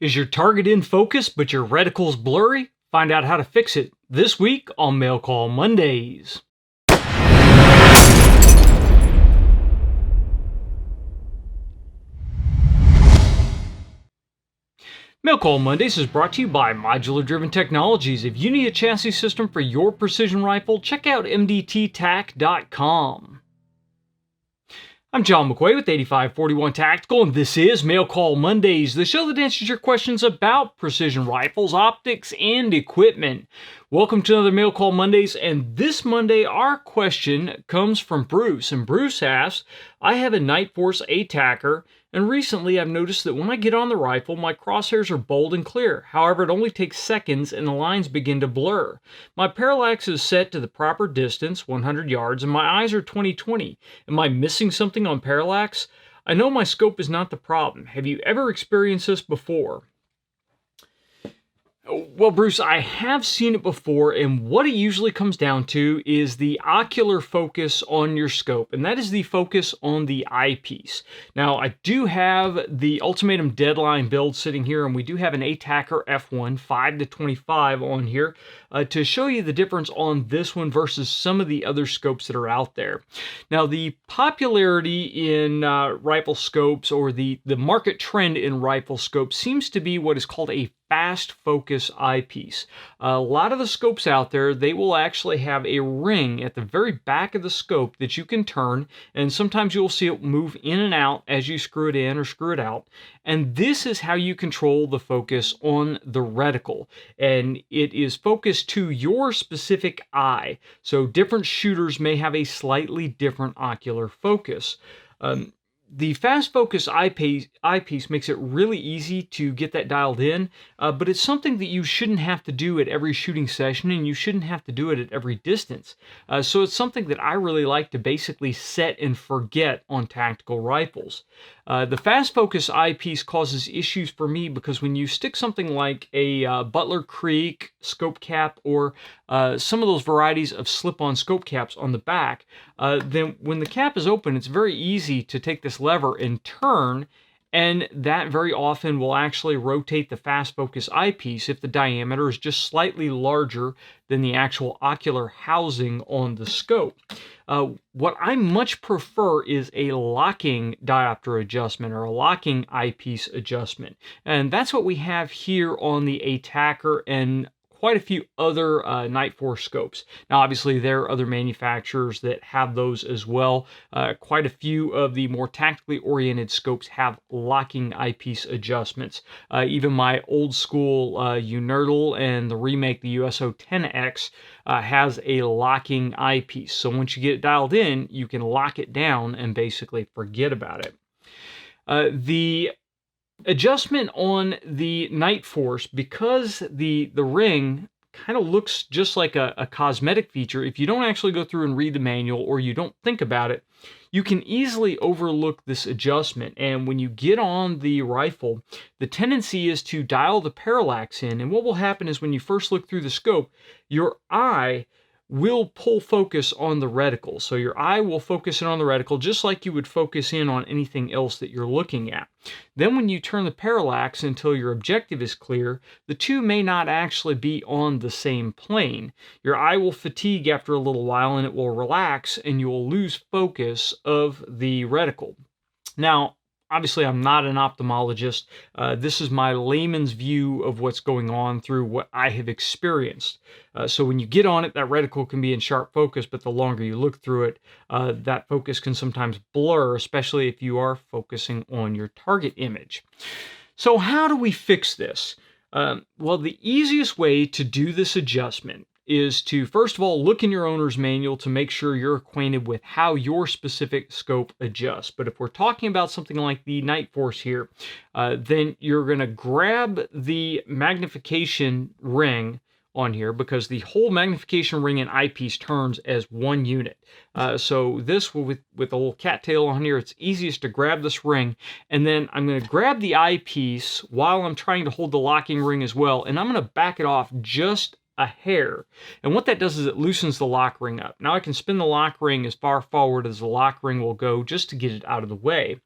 Is your target in focus but your reticle's blurry? Find out how to fix it this week on Mail Call Mondays. Mail Call Mondays is brought to you by Modular Driven Technologies. If you need a chassis system for your precision rifle, check out mdttac.com. I'm John McQuay with 8541 Tactical, and this is Mail Call Mondays, the show that answers your questions about precision rifles, optics, and equipment. Welcome to another Mail Call Mondays, and this Monday our question comes from Bruce. And Bruce asks, I have a Night Force ATACR, and recently I've noticed that when I get on the rifle, my crosshairs are bold and clear. However, it only takes seconds and the lines begin to blur. My parallax is set to the proper distance, 100 yards, and my eyes are 20/20. Am I missing something on parallax? I know my scope is not the problem. Have you ever experienced this before? Well, Bruce, I have seen it before, and what it usually comes down to is the ocular focus on your scope, and that is the focus on the eyepiece. Now, I do have the Ultimatum Deadline build sitting here, and we do have an ATACR F1 5-25 on here to show you the difference on this one versus some of the other scopes that are out there. Now, the popularity in rifle scopes, or the market trend in rifle scopes, seems to be what is called a fast focus eyepiece. A lot of the scopes out there, they will actually have a ring at the very back of the scope that you can turn, and sometimes you'll see it move in and out as you screw it in or screw it out. And this is how you control the focus on the reticle. And it is focused to your specific eye. So different shooters may have a slightly different ocular focus. The fast focus eyepiece makes it really easy to get that dialed in, but it's something that you shouldn't have to do at every shooting session, and you shouldn't have to do it at every distance. So it's something that I really like to basically set and forget on tactical rifles. The fast focus eyepiece causes issues for me because when you stick something like a Butler Creek scope cap or some of those varieties of slip-on scope caps on the back, then when the cap is open, it's very easy to take this lever and turn, and that very often will actually rotate the fast focus eyepiece if the diameter is just slightly larger than the actual ocular housing on the scope. What I much prefer is a locking diopter adjustment or a locking eyepiece adjustment. And that's what we have here on the ATACR and quite a few other Night Force scopes. Now, obviously, there are other manufacturers that have those as well. Quite a few of the more tactically oriented scopes have locking eyepiece adjustments. Even my old school Unerdal and the remake, the USO 10X, has a locking eyepiece. So once you get it dialed in, you can lock it down and basically forget about it. The adjustment on the Night Force, because the ring kind of looks just like a cosmetic feature, if you don't actually go through and read the manual or you don't think about it, you can easily overlook this adjustment. And when you get on the rifle, the tendency is to dial the parallax in, and what will happen is when you first look through the scope, your eye will pull focus on the reticle. So your eye will focus in on the reticle just like you would focus in on anything else that you're looking at. Then when you turn the parallax until your objective is clear, the two may not actually be on the same plane. Your eye will fatigue after a little while and it will relax and you will lose focus of the reticle. Now, obviously, I'm not an ophthalmologist. This is my layman's view of what's going on through what I have experienced. So when you get on it, that reticle can be in sharp focus, but the longer you look through it, that focus can sometimes blur, especially if you are focusing on your target image. So how do we fix this? Well, the easiest way to do this adjustment is to, first of all, look in your owner's manual to make sure you're acquainted with how your specific scope adjusts. But if we're talking about something like the Night Force here, then you're going to grab the magnification ring on here because the whole magnification ring and eyepiece turns as one unit. So this, with a little cattail on here, it's easiest to grab this ring, and then I'm going to grab the eyepiece while I'm trying to hold the locking ring as well, and I'm going to back it off just a hair. And what that does is it loosens the lock ring up. Now I can spin the lock ring as far forward as the lock ring will go just to get it out of the way.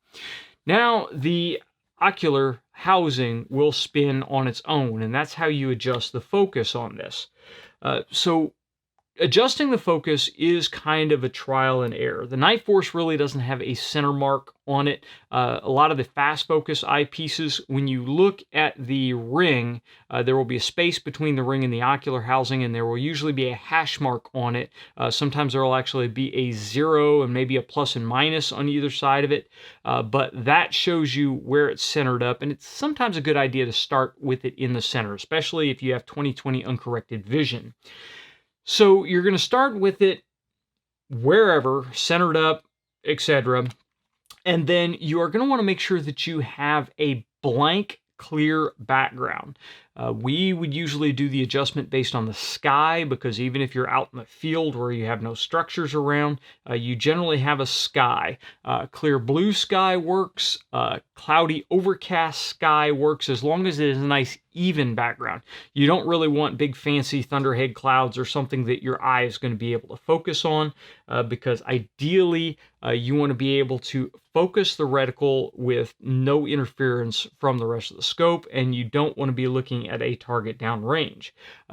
Now the ocular housing will spin on its own, and that's how you adjust the focus on this. So adjusting the focus is kind of a trial and error. The Night Force really doesn't have a center mark on it. A lot of the fast focus eyepieces, when you look at the ring, there will be a space between the ring and the ocular housing, and there will usually be a hash mark on it. Sometimes there will actually be a 0 and maybe a plus and minus on either side of it, but that shows you where it's centered up, and it's sometimes a good idea to start with it in the center, especially if you have 20/20 uncorrected vision. So you're going to start with it wherever, centered up, etc. And then you are going to want to make sure that you have a blank, clear background. We would usually do the adjustment based on the sky, because even if you're out in the field where you have no structures around, you generally have a sky. Clear blue sky works, cloudy overcast sky works, as long as it is a nice even background. You don't really want big fancy thunderhead clouds or something that your eye is going to be able to focus on, because ideally you want to be able to focus the reticle with no interference from the rest of the scope, and you don't want to be looking at a target downrange.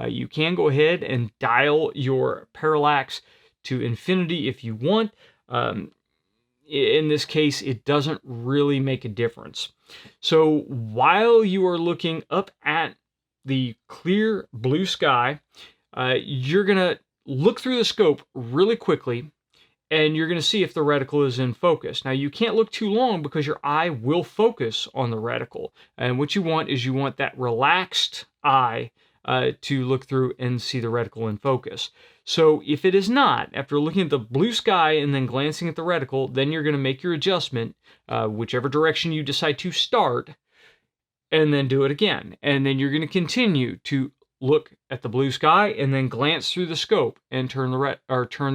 You can go ahead and dial your parallax to infinity if you want. In this case, it doesn't really make a difference. So while you are looking up at the clear blue sky, you're going to look through the scope really quickly, and you're going to see if the reticle is in focus. Now, you can't look too long because your eye will focus on the reticle. And what you want is you want that relaxed eye to look through and see the reticle in focus. So if it is not, after looking at the blue sky and then glancing at the reticle, then you're going to make your adjustment, whichever direction you decide to start, and then do it again. And then you're going to continue to look at the blue sky and then glance through the scope and turn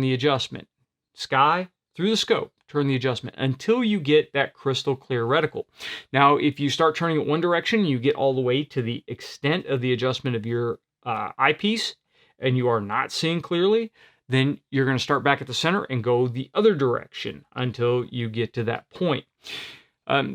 the adjustment. Sky through the scope, turn the adjustment until you get that crystal clear reticle. Now, if you start turning it one direction, you get all the way to the extent of the adjustment of your eyepiece, and you are not seeing clearly, then you're going to start back at the center and go the other direction until you get to that point.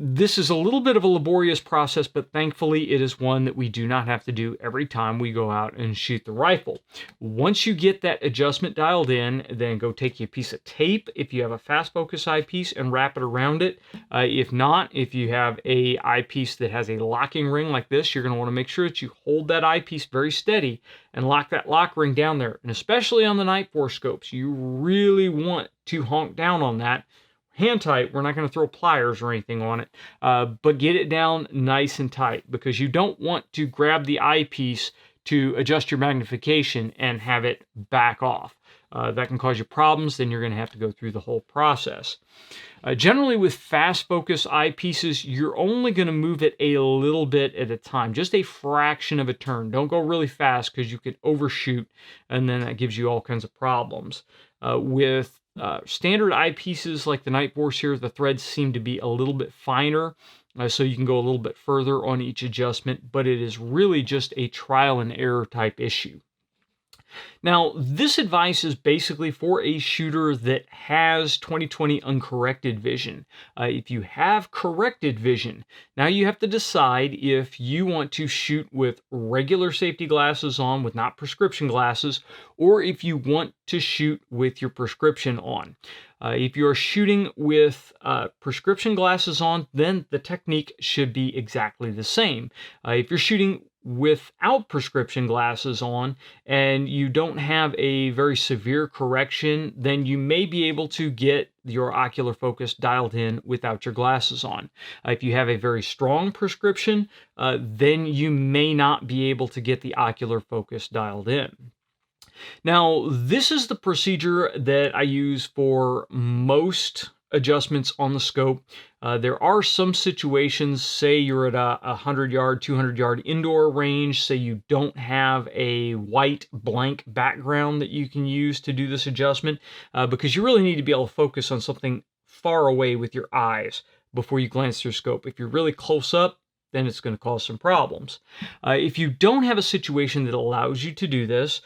This is a little bit of a laborious process, but thankfully it is one that we do not have to do every time we go out and shoot the rifle. Once you get that adjustment dialed in, then go take a piece of tape if you have a fast focus eyepiece and wrap it around it. If not, if you have a eyepiece that has a locking ring like this, you're going to want to make sure that you hold that eyepiece very steady and lock that lock ring down there. And especially on the Night Force scopes, you really want to honk down on that. Hand tight, we're not going to throw pliers or anything on it, but get it down nice and tight, because you don't want to grab the eyepiece to adjust your magnification and have it back off. That can cause you problems, then you're going to have to go through the whole process. Generally with fast focus eyepieces, you're only going to move it a little bit at a time, just a fraction of a turn. Don't go really fast because you could overshoot, and then that gives you all kinds of problems. With standard eyepieces like the Night Force here, the threads seem to be a little bit finer, so you can go a little bit further on each adjustment, but it is really just a trial and error type issue. Now, this advice is basically for a shooter that has 20/20 uncorrected vision. If you have corrected vision, now you have to decide if you want to shoot with regular safety glasses on, with not prescription glasses, or if you want to shoot with your prescription on. If you are shooting with prescription glasses on, then the technique should be exactly the same. If you're shooting without prescription glasses on and you don't have a very severe correction, then you may be able to get your ocular focus dialed in without your glasses on. If you have a very strong prescription, then you may not be able to get the ocular focus dialed in. Now, this is the procedure that I use for most adjustments on the scope. There are some situations, say you're at a 100-yard, 200-yard indoor range, say you don't have a white blank background that you can use to do this adjustment, because you really need to be able to focus on something far away with your eyes before you glance through scope. If you're really close up, then it's going to cause some problems. If you don't have a situation that allows you to do this,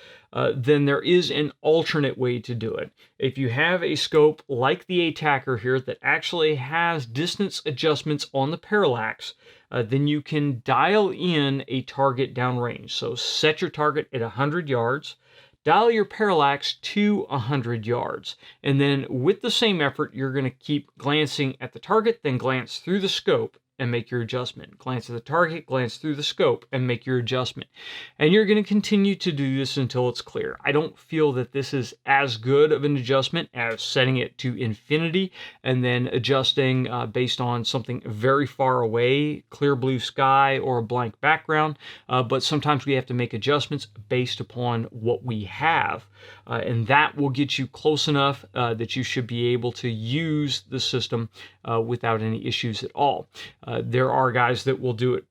then there is an alternate way to do it. If you have a scope like the Attacker here that actually has distance adjustments on the parallax, then you can dial in a target downrange. So set your target at 100 yards, dial your parallax to 100 yards, and then with the same effort, you're going to keep glancing at the target, then glance through the scope and make your adjustment. Glance at the target, glance through the scope, and make your adjustment. And you're going to continue to do this until it's clear. I don't feel that this is as good of an adjustment as setting it to infinity and then adjusting based on something very far away, clear blue sky or a blank background. But sometimes we have to make adjustments based upon what we have. And that will get you close enough that you should be able to use the system without any issues at all. There are guys that will do it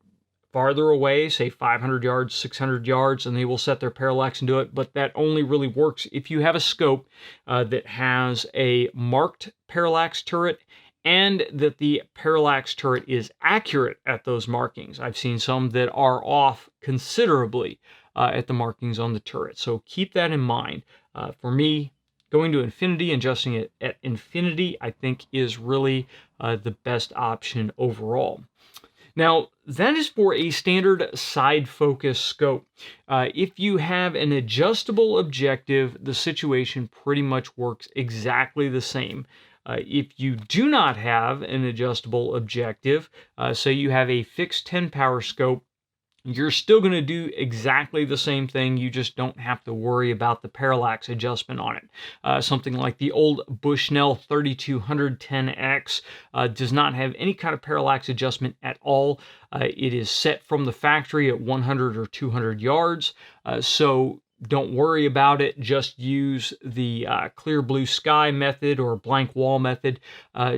farther away, say 500 yards, 600 yards, and they will set their parallax and do it, but that only really works if you have a scope that has a marked parallax turret and that the parallax turret is accurate at those markings. I've seen some that are off considerably at the markings on the turret, so keep that in mind. For me, going to infinity and adjusting it at infinity, I think, is really the best option overall. Now, that is for a standard side focus scope. If you have an adjustable objective, the situation pretty much works exactly the same. If you do not have an adjustable objective, say you have a fixed 10 power scope, you're still going to do exactly the same thing. You just don't have to worry about the parallax adjustment on it. Something like the old Bushnell 3210X does not have any kind of parallax adjustment at all. It is set from the factory at 100 or 200 yards. So don't worry about it. Just use the clear blue sky method or blank wall method,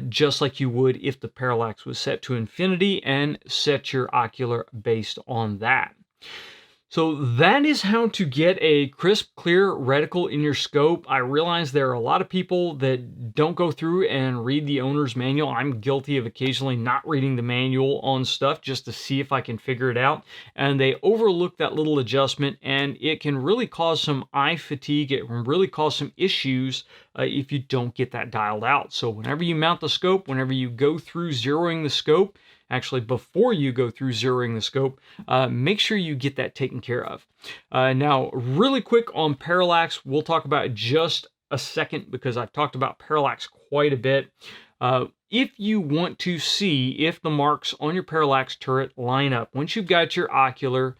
just like you would if the parallax was set to infinity, and set your ocular based on that. So that is how to get a crisp, clear reticle in your scope. I realize there are a lot of people that don't go through and read the owner's manual. I'm guilty of occasionally not reading the manual on stuff just to see if I can figure it out. And they overlook that little adjustment, and it can really cause some eye fatigue. It can really cause some issues if you don't get that dialed out. So whenever you mount the scope, whenever you go through zeroing the scope, actually before you go through zeroing the scope, make sure you get that taken care of. Now, really quick on parallax, we'll talk about it just a second because I've talked about parallax quite a bit. If you want to see if the marks on your parallax turret line up, once you've got your ocular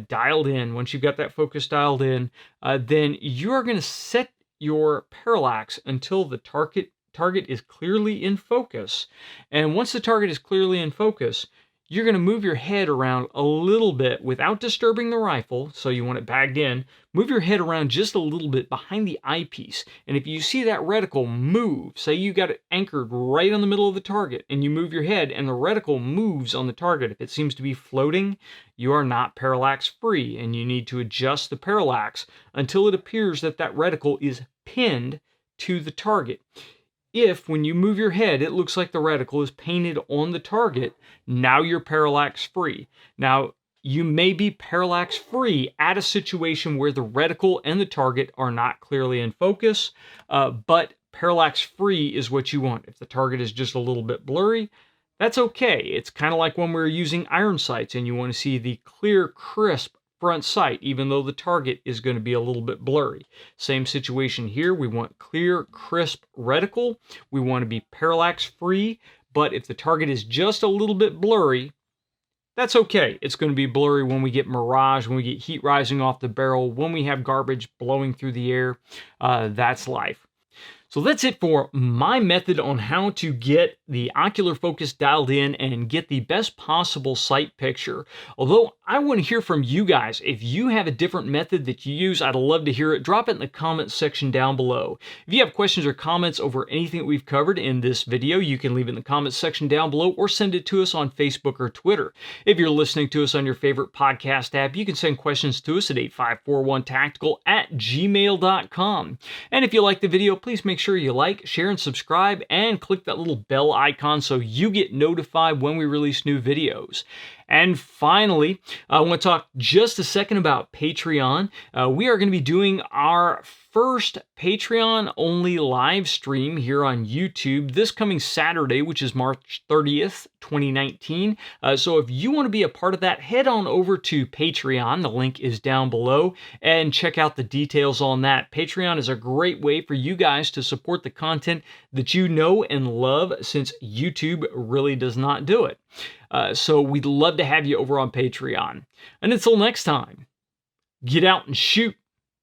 dialed in, once you've got that focus dialed in, then you are going to set your parallax until the target is clearly in focus. And once the target is clearly in focus, you're going to move your head around a little bit without disturbing the rifle. So you want it bagged in. Move your head around just a little bit behind the eyepiece. And if you see that reticle move, say you got it anchored right on the middle of the target, and you move your head and the reticle moves on the target, if it seems to be floating, you are not parallax free, and you need to adjust the parallax until it appears that that reticle is pinned to the target. If, when you move your head, it looks like the reticle is painted on the target, now you're parallax free. Now, you may be parallax free at a situation where the reticle and the target are not clearly in focus, but parallax free is what you want. If the target is just a little bit blurry, that's okay. It's kind of like when we're using iron sights and you want to see the clear, crisp front sight, even though the target is going to be a little bit blurry. Same situation here. We want clear, crisp reticle. We want to be parallax free, but if the target is just a little bit blurry, that's okay. It's going to be blurry when we get mirage, when we get heat rising off the barrel, when we have garbage blowing through the air. That's life. So that's it for my method on how to get the ocular focus dialed in and get the best possible sight picture. Although I want to hear from you guys. If you have a different method that you use, I'd love to hear it. Drop it in the comments section down below. If you have questions or comments over anything that we've covered in this video, you can leave it in the comments section down below or send it to us on Facebook or Twitter. If you're listening to us on your favorite podcast app, you can send questions to us at 8541tactical@gmail.com. And if you like the video, please make sure you like, share, and subscribe, and click that little bell icon so you get notified when we release new videos. And finally, I want to talk just a second about Patreon. We are going to be doing our first Patreon-only live stream here on YouTube this coming Saturday, which is March 30th, 2019. So if you want to be a part of that, head on over to Patreon. The link is down below, and check out the details on that. Patreon is a great way for you guys to support the content that you know and love, since YouTube really does not do it. So we'd love to have you over on Patreon. And until next time, get out and shoot.